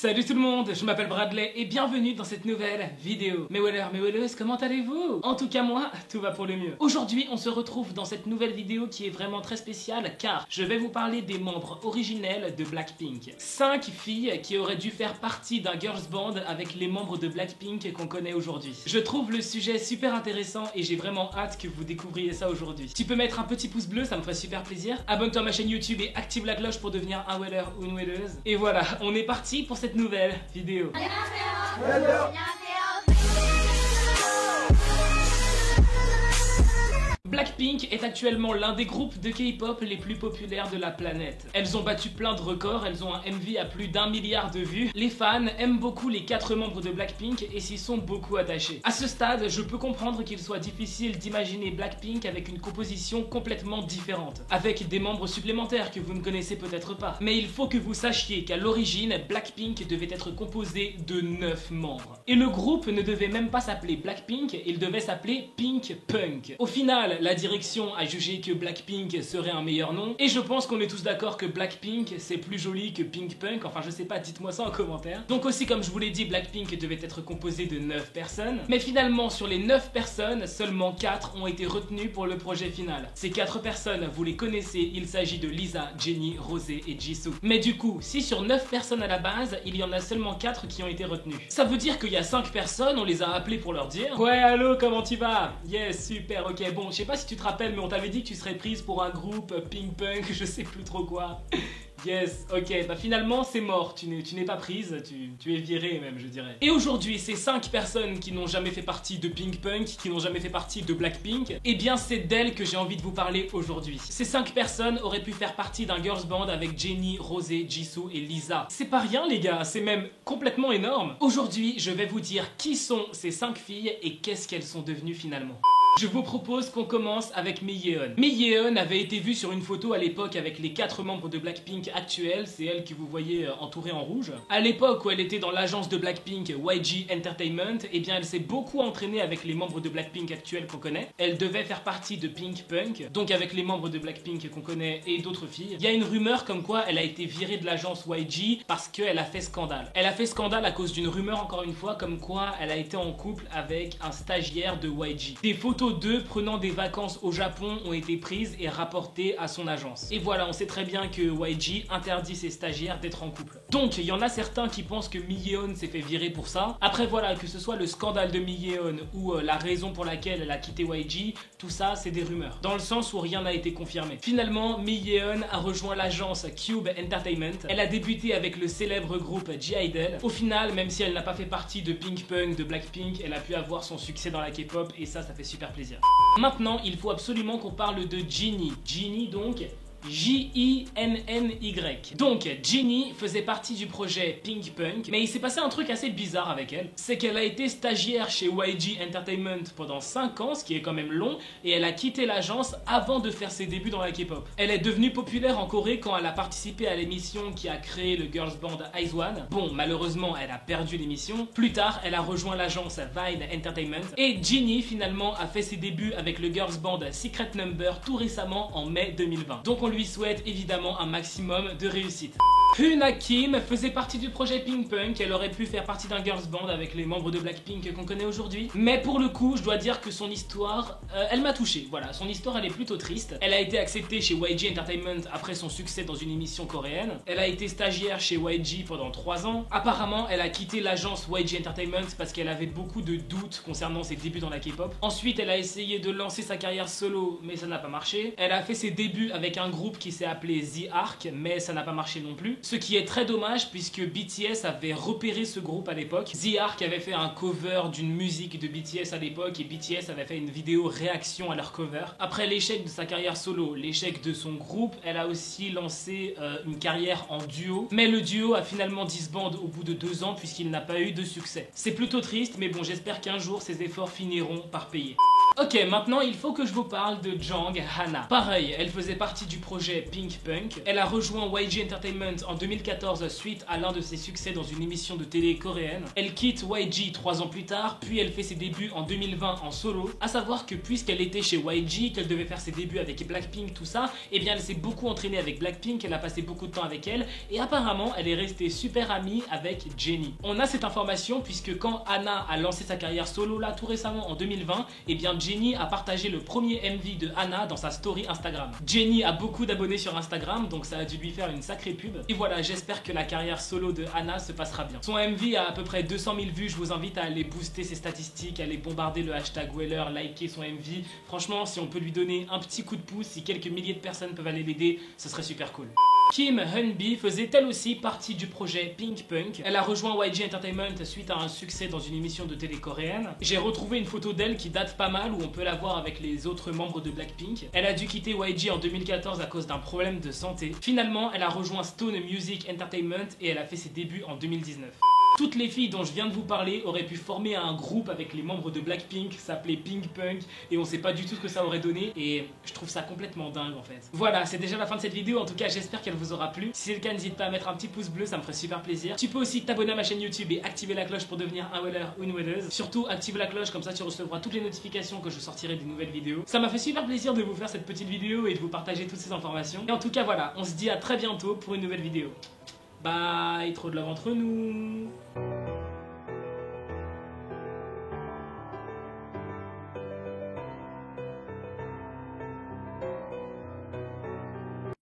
Salut tout le monde, je m'appelle Bradley et bienvenue dans cette nouvelle vidéo. Mes wellers, mes welleuses, comment allez-vous? En tout cas moi, tout va pour le mieux. Aujourd'hui, on se retrouve dans cette nouvelle vidéo qui est vraiment très spéciale car je vais vous parler des membres originels de Blackpink. 5 filles qui auraient dû faire partie d'un girls band avec les membres de Blackpink qu'on connaît aujourd'hui. Je trouve le sujet super intéressant et j'ai vraiment hâte que vous découvriez ça aujourd'hui. Tu peux mettre un petit pouce bleu, ça me ferait super plaisir. Abonne-toi à ma chaîne YouTube et active la cloche pour devenir un weller ou une welleuse. Et voilà, on est parti pour cette nouvelle vidéo. Blackpink est actuellement l'un des groupes de K-pop les plus populaires de la planète. Elles ont battu plein de records, elles ont un MV à plus d'1 milliard de vues. Les fans aiment beaucoup les 4 membres de Blackpink et s'y sont beaucoup attachés. À ce stade, je peux comprendre qu'il soit difficile d'imaginer Blackpink avec une composition complètement différente, avec des membres supplémentaires que vous ne connaissez peut-être pas. Mais il faut que vous sachiez qu'à l'origine, Blackpink devait être composé de 9 membres. Et le groupe ne devait même pas s'appeler Blackpink, il devait s'appeler Pink Punk. Au final, la direction a jugé que Blackpink serait un meilleur nom et je pense qu'on est tous d'accord que Blackpink c'est plus joli que Pink Punk, enfin je sais pas, dites-moi ça en commentaire. Donc aussi comme je vous l'ai dit, Blackpink devait être composé de 9 personnes, mais finalement sur les 9 personnes, seulement 4 ont été retenues pour le projet final. Ces 4 personnes, vous les connaissez, il s'agit de Lisa, Jennie, Rosé et Jisoo. Mais du coup, si sur 9 personnes à la base, il y en a seulement 4 qui ont été retenues, ça veut dire qu'il y a 5 personnes, on les a appelées pour leur dire ouais allô, comment tu vas? Yes, super, ok, bon, je sais pas si tu te rappelles, mais on t'avait dit que tu serais prise pour un groupe Pink Punk, je sais plus trop quoi. Yes, ok, bah finalement c'est mort, tu n'es pas prise, tu es virée même je dirais. Et aujourd'hui, ces 5 personnes qui n'ont jamais fait partie de Pink Punk, qui n'ont jamais fait partie de Blackpink, eh bien c'est d'elles que j'ai envie de vous parler aujourd'hui. Ces 5 personnes auraient pu faire partie d'un girls band avec Jennie, Rosé, Jisoo et Lisa. C'est pas rien les gars, c'est même complètement énorme. Aujourd'hui, je vais vous dire qui sont ces 5 filles et qu'est-ce qu'elles sont devenues finalement. Je vous propose qu'on commence avec Mi-yeon. Mi-yeon avait été vue sur une photo à l'époque avec les 4 membres de Blackpink actuels, c'est elle que vous voyez entourée en rouge. À l'époque où elle était dans l'agence de Blackpink YG Entertainment, eh bien elle s'est beaucoup entraînée avec les membres de Blackpink actuels qu'on connaît. Elle devait faire partie de Pink Punk, donc avec les membres de Blackpink qu'on connaît et d'autres filles. Il y a une rumeur comme quoi elle a été virée de l'agence YG parce qu'elle a fait scandale. Elle a fait scandale à cause d'une rumeur encore une fois comme quoi elle a été en couple avec un stagiaire de YG. Des photos d'eux prenant des vacances au Japon ont été prises et rapportées à son agence. Et voilà, on sait très bien que YG interdit ses stagiaires d'être en couple. Donc il y en a certains qui pensent que Mi-yeon s'est fait virer pour ça. Après voilà, que ce soit le scandale de Mi-yeon ou la raison pour laquelle elle a quitté YG, tout ça c'est des rumeurs, dans le sens où rien n'a été confirmé. Finalement, Mi-yeon a rejoint l'agence Cube Entertainment. Elle a débuté avec le célèbre groupe G-Idol. Au final, même si elle n'a pas fait partie de Pink Punk, de Blackpink, elle a pu avoir son succès dans la K-pop et ça fait super plaisir. Maintenant, il faut absolument qu'on parle de Jennie. Jennie donc... J-I-N-N-Y. Donc, Jennie faisait partie du projet Pink Punk, mais il s'est passé un truc assez bizarre avec elle. C'est qu'elle a été stagiaire chez YG Entertainment pendant 5 ans, ce qui est quand même long, et elle a quitté l'agence avant de faire ses débuts dans la K-pop. Elle est devenue populaire en Corée quand elle a participé à l'émission qui a créé le girls band IZ*ONE. Bon, malheureusement, elle a perdu l'émission. Plus tard, elle a rejoint l'agence Vine Entertainment, et Jennie finalement a fait ses débuts avec le girls band Secret Number tout récemment en mai 2020. Donc on lui souhaite évidemment un maximum de réussite. Hyuna Kim faisait partie du projet Pink Punk, elle aurait pu faire partie d'un girls band avec les membres de Blackpink qu'on connaît aujourd'hui. Mais pour le coup, je dois dire que son histoire, elle m'a touché. Voilà, son histoire elle est plutôt triste. Elle a été acceptée chez YG Entertainment après son succès dans une émission coréenne. Elle a été stagiaire chez YG pendant 3 ans. Apparemment, elle a quitté l'agence YG Entertainment parce qu'elle avait beaucoup de doutes concernant ses débuts dans la K-pop. Ensuite, elle a essayé de lancer sa carrière solo, mais ça n'a pas marché. Elle a fait ses débuts avec un groupe qui s'est appelé The Ark, mais ça n'a pas marché non plus. Ce qui est très dommage puisque BTS avait repéré ce groupe à l'époque. The Ark avait fait un cover d'une musique de BTS à l'époque et BTS avait fait une vidéo réaction à leur cover. Après l'échec de sa carrière solo, l'échec de son groupe, elle a aussi lancé une carrière en duo. Mais le duo a finalement disband au bout de 2 ans puisqu'il n'a pas eu de succès. C'est plutôt triste, mais bon, j'espère qu'un jour ses efforts finiront par payer. Ok, maintenant il faut que je vous parle de Jang Hana. Pareil, elle faisait partie du projet Pink Punk. Elle a rejoint YG Entertainment en 2014 suite à l'un de ses succès dans une émission de télé coréenne. Elle quitte YG 3 ans plus tard, puis elle fait ses débuts en 2020 en solo. À savoir que puisqu'elle était chez YG, qu'elle devait faire ses débuts avec Blackpink, tout ça, eh bien elle s'est beaucoup entraînée avec Blackpink, elle a passé beaucoup de temps avec elle, et apparemment elle est restée super amie avec Jennie. On a cette information puisque quand Hana a lancé sa carrière solo là tout récemment en 2020, eh bien Jennie a partagé le premier MV de Hana dans sa story Instagram. Jennie a beaucoup d'abonnés sur Instagram, donc ça a dû lui faire une sacrée pub. Et voilà, j'espère que la carrière solo de Hana se passera bien. Son MV a à peu près 200 000 vues, je vous invite à aller booster ses statistiques, à aller bombarder le hashtag Weller, liker son MV. Franchement, si on peut lui donner un petit coup de pouce, si quelques milliers de personnes peuvent aller l'aider, ce serait super cool. Kim Eun-bi faisait elle aussi partie du projet Pink Punk. Elle a rejoint YG Entertainment suite à un succès dans une émission de télé coréenne. J'ai retrouvé une photo d'elle qui date pas mal où on peut la voir avec les autres membres de Blackpink. Elle a dû quitter YG en 2014 à cause d'un problème de santé. Finalement, elle a rejoint Stone Music Entertainment et elle a fait ses débuts en 2019. Toutes les filles dont je viens de vous parler auraient pu former un groupe avec les membres de Blackpink, s'appelait Pink Punk, et on sait pas du tout ce que ça aurait donné, et je trouve ça complètement dingue en fait. Voilà, c'est déjà la fin de cette vidéo, en tout cas j'espère qu'elle vous aura plu. Si c'est le cas, n'hésite pas à mettre un petit pouce bleu, ça me ferait super plaisir. Tu peux aussi t'abonner à ma chaîne YouTube et activer la cloche pour devenir un Weller ou une Welleuse. Surtout active la cloche, comme ça tu recevras toutes les notifications que je sortirai des nouvelles vidéos. Ça m'a fait super plaisir de vous faire cette petite vidéo et de vous partager toutes ces informations. Et en tout cas voilà, on se dit à très bientôt pour une nouvelle vidéo. Bye, trop de love entre nous.